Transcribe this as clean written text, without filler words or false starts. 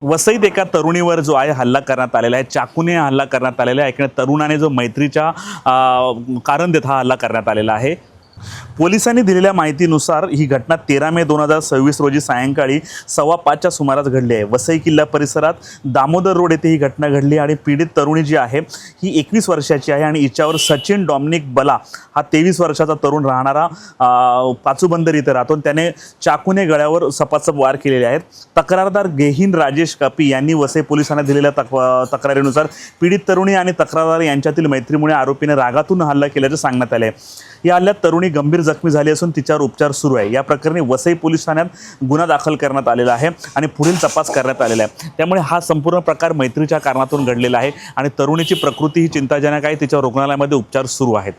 वसईत एका तरुणीवर जो आहे हल्ला करण्यात आलेला आहे, चाकूने हल्ला करण्यात आलेला आहे। एका तरुणाने जो मैत्रीच्या कारण देत हा हल्ला करण्यात आलेला आहे। पोलिसांनी दिलेल्या माहितीनुसार ही घटना 13 मे 2026 रोजी सायंकाळी 5:15च्या सुमारास घडली आहे। वसई किल्ला परिसरात दामोदर रोड येथे ही घटना घडली आणि पीडित तरुणी जी आहे ही 21 वर्षाची आहे आणि हिच्यावर सचिन डॉमिनिक बला हा 23 वर्षाचा तरुण राहणारा पाचूबंदर इथे राहतो। त्याने चाकूने गळ्यावर सपासप वार केलेले आहेत। तक्रारदार गेहीन राजेश कपी यांनी वसई पोलिसांना दिलेल्या तक्रारीनुसार पीडित तरुणी आणि तक्रारदार यांच्यातील मैत्रीमुळे आरोपीने रागातून हल्ला केल्याचे सांगण्यात आले। या हल्ल्यात तरुणी गंभीर जखमी झाली असून तिच्यावर उपचार सुरू आहे। या प्रकरणी वसई पोलीस ठाण्यात गुन्हा दाखल करण्यात आलेला आहे आणि पुढील तपास करण्यात आलेला आहे। त्यामुळे हा संपूर्ण प्रकार मैत्रीच्या कारणातून घडलेला आहे आणि तरुणीची प्रकृती ही चिंताजनक आहे। तिच्या रुग्णालयामध्ये उपचार सुरू आहेत।